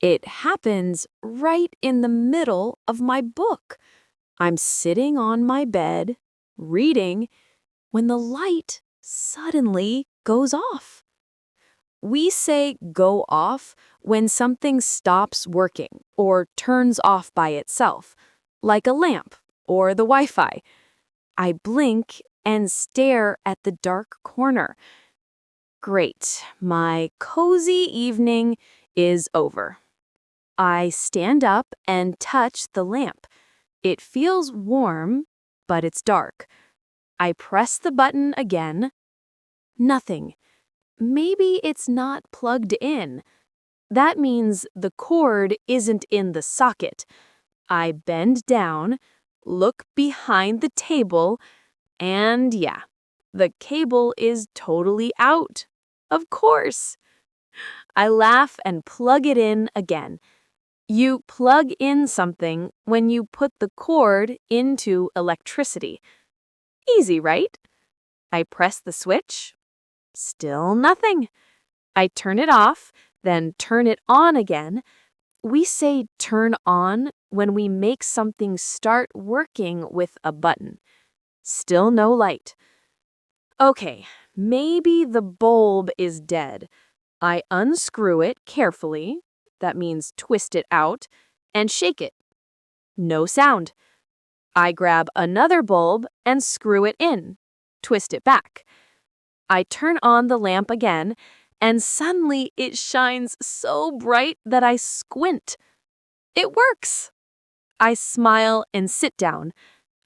It happens right in the middle of my book. I'm sitting on my bed, reading, when the light suddenly goes off. We say go off when something stops working or turns off by itself, like a lamp or the Wi-Fi. I blink and stare at the dark corner. Great, my cozy evening is over. I stand up and touch the lamp. It feels warm, but it's dark. I press the button again. Nothing. Maybe it's not plugged in. That means the cord isn't in the socket. I bend down, look behind the table, and yeah, the cable is totally out. Of course. I laugh and plug it in again. You plug in something when you put the cord into electricity. Easy, right? I press the switch. Still nothing. I turn it off, then turn it on again. We say turn on when we make something start working with a button. Still no light. Okay, maybe the bulb is dead. I unscrew it carefully, that means twist it out, and shake it. No sound. I grab another bulb and screw it in, twist it back. I turn on the lamp again, and suddenly it shines so bright that I squint. It works! I smile and sit down.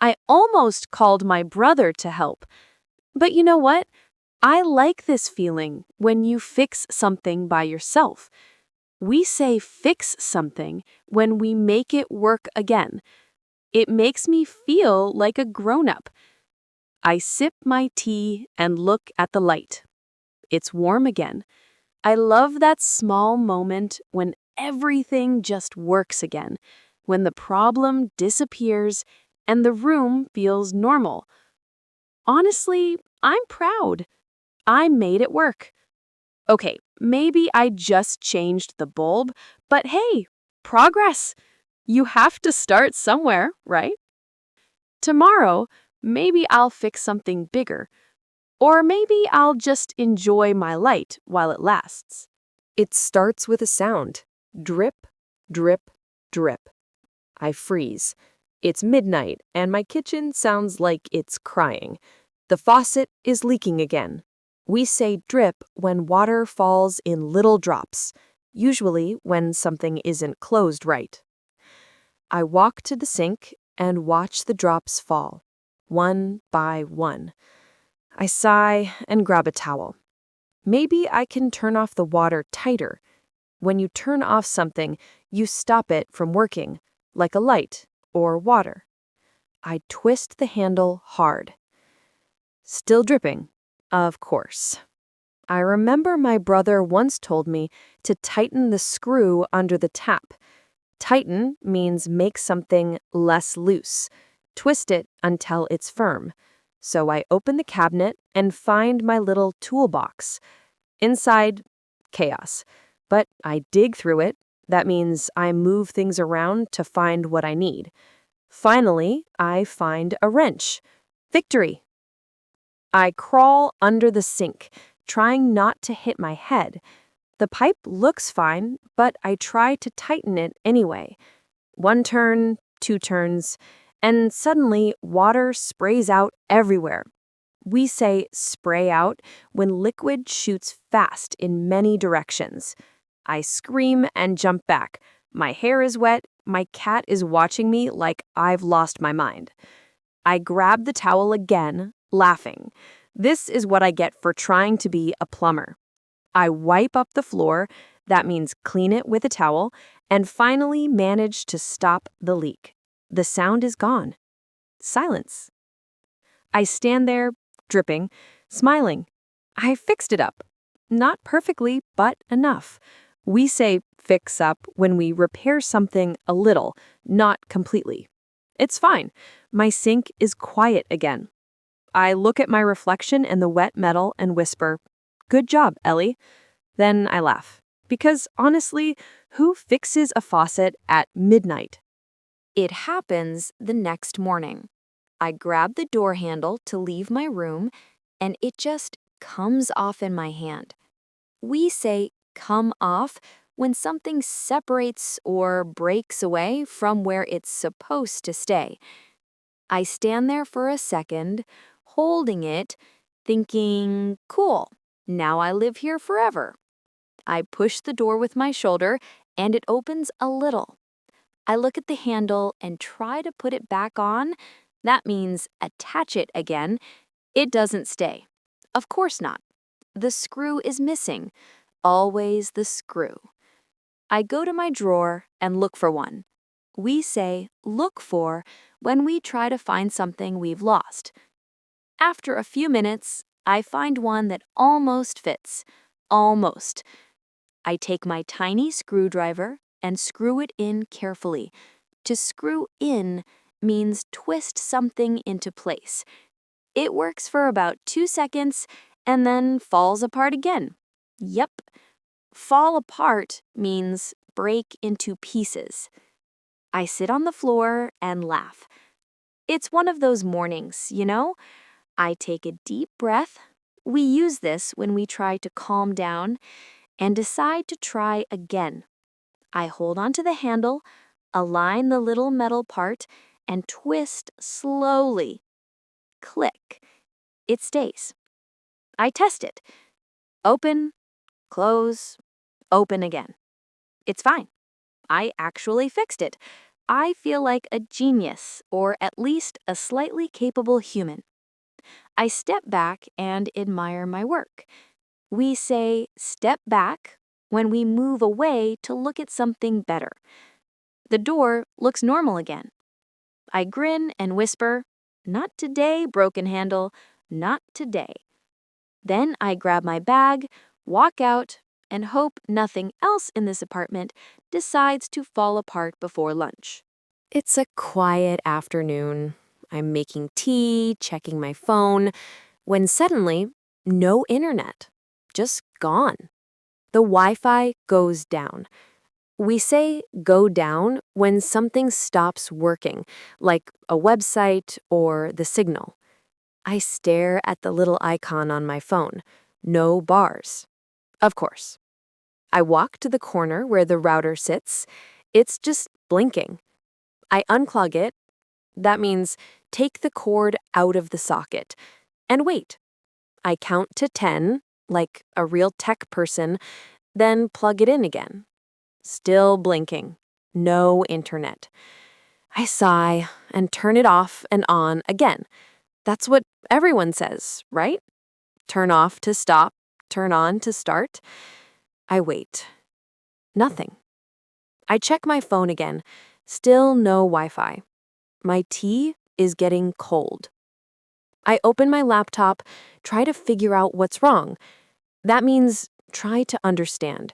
I almost called my brother to help. But you know what? I like this feeling when you fix something by yourself. We say fix something when we make it work again. It makes me feel like a grown-up. I sip my tea and look at the light. It's warm again. I love that small moment when everything just works again, when the problem disappears and the room feels normal. Honestly, I'm proud. I made it work. Okay, maybe I just changed the bulb, but hey, progress. You have to start somewhere, right? Tomorrow, maybe I'll fix something bigger. Or maybe I'll just enjoy my light while it lasts. It starts with a sound. Drip, drip, drip. I freeze. It's midnight, and my kitchen sounds like it's crying. The faucet is leaking again. We say drip when water falls in little drops, usually when something isn't closed right. I walk to the sink and watch the drops fall, one by one. I sigh and grab a towel. Maybe I can turn off the water tighter. When you turn off something, you stop it from working, like a light or water. I twist the handle hard. Still dripping, of course. I remember my brother once told me to tighten the screw under the tap. Tighten means make something less loose. Twist it until it's firm. So I open the cabinet and find my little toolbox. Inside, chaos. But I dig through it. That means I move things around to find what I need. Finally, I find a wrench. Victory! I crawl under the sink, trying not to hit my head. The pipe looks fine, but I try to tighten it anyway. One turn, two turns, and suddenly water sprays out everywhere. We say spray out when liquid shoots fast in many directions. I scream and jump back. My hair is wet. My cat is watching me like I've lost my mind. I grab the towel again, laughing. This is what I get for trying to be a plumber. I wipe up the floor, that means clean it with a towel, and finally manage to stop the leak. The sound is gone. Silence. I stand there, dripping, smiling. I fixed it up. Not perfectly, but enough. We say fix up when we repair something a little, not completely. It's fine. My sink is quiet again. I look at my reflection in the wet metal and whisper, "Good job, Ellie." Then I laugh. Because honestly, who fixes a faucet at midnight? It happens the next morning. I grab the door handle to leave my room, and it just comes off in my hand. We say come off when something separates or breaks away from where it's supposed to stay. I stand there for a second, holding it, thinking, cool, now I live here forever. I push the door with my shoulder, and it opens a little. I look at the handle and try to put it back on. That means attach it again. It doesn't stay. Of course not. The screw is missing. Always the screw. I go to my drawer and look for one. We say look for when we try to find something we've lost. After a few minutes, I find one that almost fits. Almost. I take my tiny screwdriver and screw it in carefully. To screw in means twist something into place. It works for about 2 seconds and then falls apart again. Yep. Fall apart means break into pieces. I sit on the floor and laugh. It's one of those mornings, you know? I take a deep breath. We use this when we try to calm down and decide to try again. I hold onto the handle, align the little metal part, and twist slowly. Click. It stays. I test it. Open, close, open again. It's fine. I actually fixed it. I feel like a genius, or at least a slightly capable human. I step back and admire my work. We say step back when we move away to look at something better. The door looks normal again. I grin and whisper, "Not today, broken handle, not today." Then I grab my bag, walk out, and hope nothing else in this apartment decides to fall apart before lunch. It's a quiet afternoon. I'm making tea, checking my phone, when suddenly, no internet. Just gone. The Wi-Fi goes down. We say go down when something stops working, like a website or the signal. I stare at the little icon on my phone. No bars. Of course. I walk to the corner where the router sits. It's just blinking. I unclog it. That means take the cord out of the socket. And wait. I count to 10, like a real tech person, then plug it in again. Still blinking. No internet. I sigh and turn it off and on again. That's what everyone says, right? Turn off to stop, turn on to start. I wait. Nothing. I check my phone again. Still no Wi-Fi. My tea is getting cold. I open my laptop, try to figure out what's wrong. That means try to understand.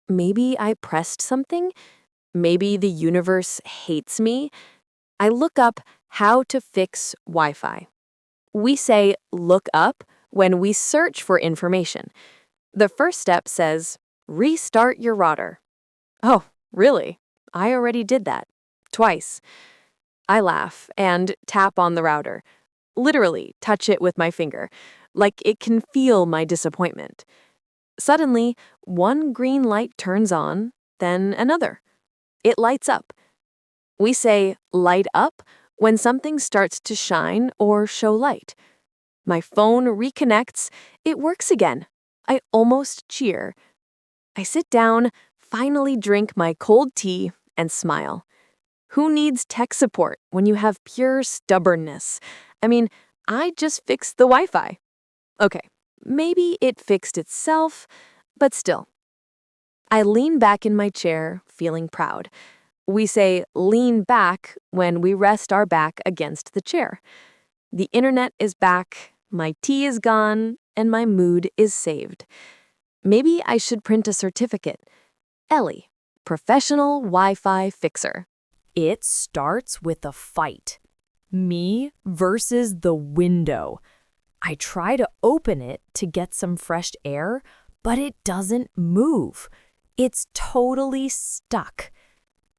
Maybe I pressed something? Maybe the universe hates me? I look up how to fix Wi-Fi. We say look up when we search for information. The first step says restart your router. Oh, really? I already did that. Twice. I laugh and tap on the router. Literally touch it with my finger, like it can feel my disappointment. Suddenly, one green light turns on, then another. It lights up. We say light up when something starts to shine or show light. My phone reconnects. It works again. I almost cheer. I sit down, finally drink my cold tea, and smile. Who needs tech support when you have pure stubbornness? I mean, I just fixed the Wi-Fi. Okay, maybe it fixed itself, but still. I lean back in my chair, feeling proud. We say lean back when we rest our back against the chair. The internet is back, my tea is gone, and my mood is saved. Maybe I should print a certificate. Ellie, Professional Wi-Fi Fixer. It starts with a fight. Me versus the window. I try to open it to get some fresh air, but it doesn't move. It's totally stuck.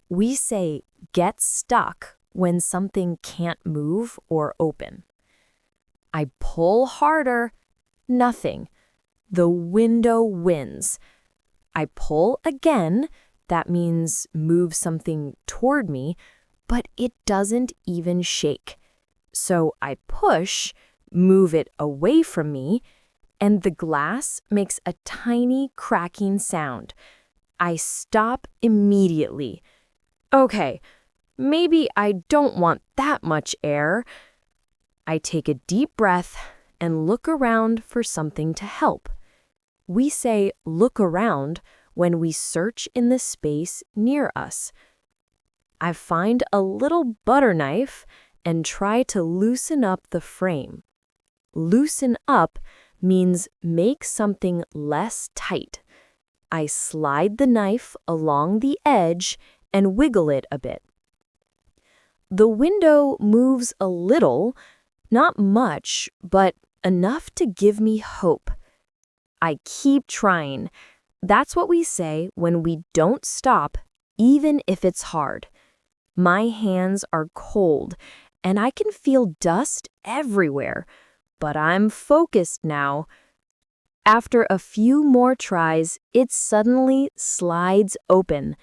We say get stuck when something can't move or open. I pull harder. Nothing. The window wins. I pull again. That means move something toward me, but it doesn't even shake. So I push, move it away from me, and the glass makes a tiny cracking sound. I stop immediately. Okay, maybe I don't want that much air. I take a deep breath and look around for something to help. We say look around when we search in the space near us. I find a little butter knife and try to loosen up the frame. Loosen up means make something less tight. I slide the knife along the edge and wiggle it a bit. The window moves a little, not much, but enough to give me hope. I keep trying. That's what we say when we don't stop, even if it's hard. My hands are cold, and I can feel dust everywhere, but I'm focused now. After a few more tries, it suddenly slides open.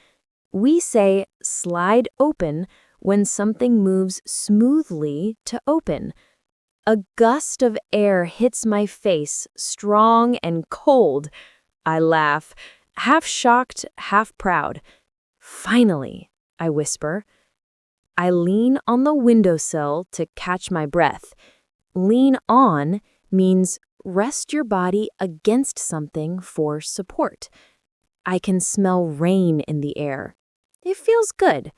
We say slide open when something moves smoothly to open. A gust of air hits my face, strong and cold. I laugh, half shocked, half proud. Finally, I whisper. I lean on the windowsill to catch my breath. Lean on means rest your body against something for support. I can smell rain in the air. It feels good.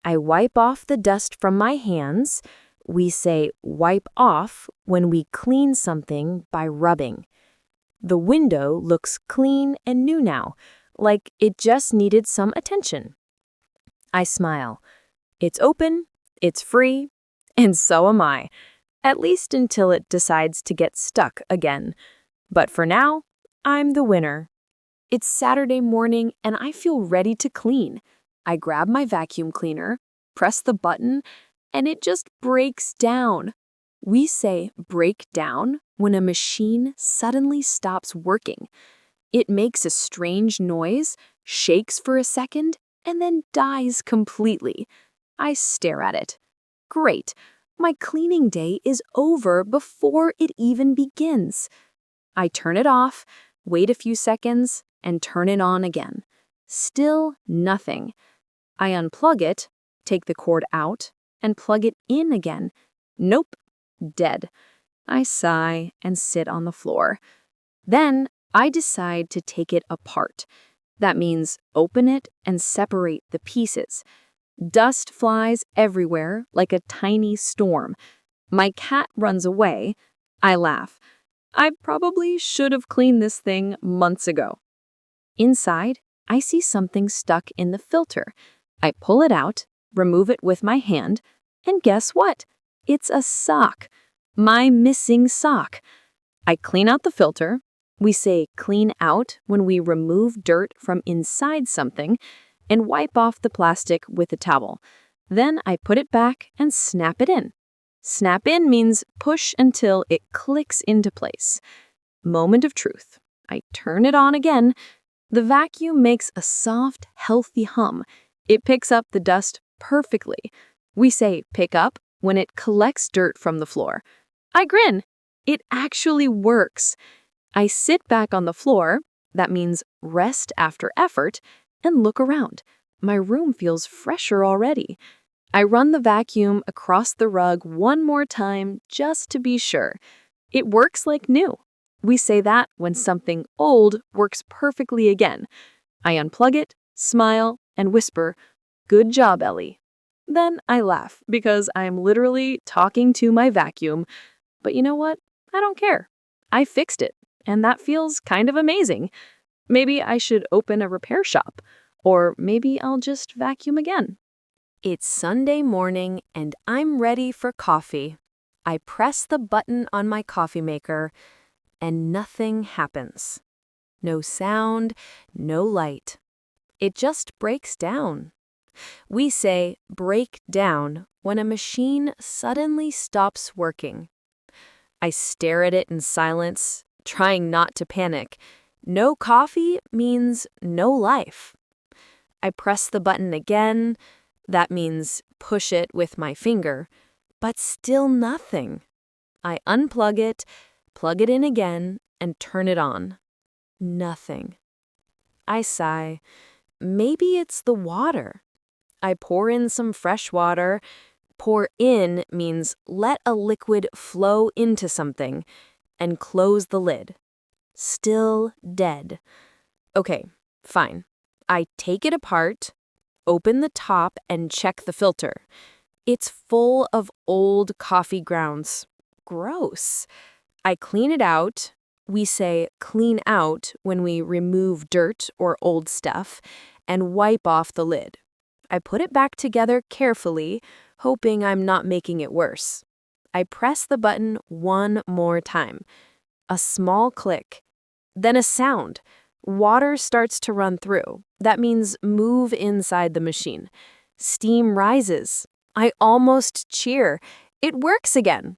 I wipe off the dust from my hands. We say wipe off when we clean something by rubbing. The window looks clean and new now, like it just needed some attention. I smile. It's open, it's free, and so am I. At least until it decides to get stuck again. But for now, I'm the winner. It's Saturday morning and I feel ready to clean. I grab my vacuum cleaner, press the button, and it just breaks down. We say break down when a machine suddenly stops working. It makes a strange noise, shakes for a second, and then dies completely. I stare at it. Great. My cleaning day is over before it even begins. I turn it off, wait a few seconds, and turn it on again. Still nothing. I unplug it, take the cord out, and plug it in again. Nope, dead. I sigh and sit on the floor. Then I decide to take it apart. That means open it and separate the pieces. Dust flies everywhere like a tiny storm. My cat runs away. I laugh. I probably should have cleaned this thing months ago. Inside, I see something stuck in the filter. I pull it out, remove it with my hand, and guess what? It's a sock. My missing sock. I clean out the filter. We say clean out when we remove dirt from inside something, and wipe off the plastic with a towel. Then I put it back and snap it in. Snap in means push until it clicks into place. Moment of truth. I turn it on again. The vacuum makes a soft, healthy hum. It picks up the dust perfectly. We say pick up when it collects dirt from the floor. I grin. It actually works. I sit back on the floor. That means rest after effort. And look around. My room feels fresher already. I run the vacuum across the rug one more time just to be sure. It works like new. We say that when something old works perfectly again. I unplug it, smile, and whisper, "Good job, Ellie." Then I laugh because I'm literally talking to my vacuum. But you know what? I don't care. I fixed it, and that feels kind of amazing. Maybe I should open a repair shop, or maybe I'll just vacuum again. It's Sunday morning and I'm ready for coffee. I press the button on my coffee maker and nothing happens. no sound, no light. It just breaks down. We say break down when a machine suddenly stops working. I stare at it in silence, trying not to panic. No coffee means no life. I press the button again. That means push it with my finger, but still nothing. I unplug it, plug it in again, and turn it on. Nothing. I sigh. Maybe it's the water. I pour in some fresh water. Pour in means let a liquid flow into something, and close the lid. Still dead. Okay, fine. I take it apart, open the top, and check the filter. It's full of old coffee grounds. Gross. I clean it out. We say clean out when we remove dirt or old stuff, and wipe off the lid. I put it back together carefully, hoping I'm not making it worse. I press the button one more time. A small click. Then a sound. Water starts to run through. That means move inside the machine. Steam rises. I almost cheer. It works again.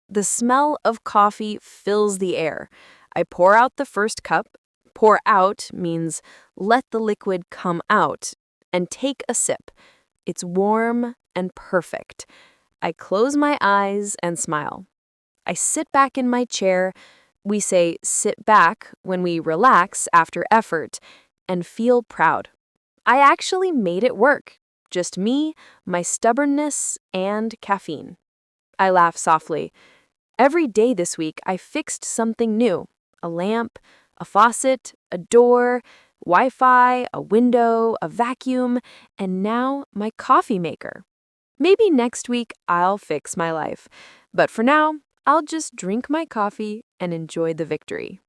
The smell of coffee fills the air. I pour out the first cup. Pour out means let the liquid come out, and take a sip. It's warm and perfect. I close my eyes and smile. I sit back in my chair. We say sit back when we relax after effort, and feel proud. I actually made it work. Just me, my stubbornness, and caffeine. I laugh softly. Every day this week, I fixed something new. A lamp, a faucet, a door, Wi-Fi, a window, a vacuum, and now my coffee maker. Maybe next week I'll fix my life. But for now, I'll just drink my coffee and enjoy the victory.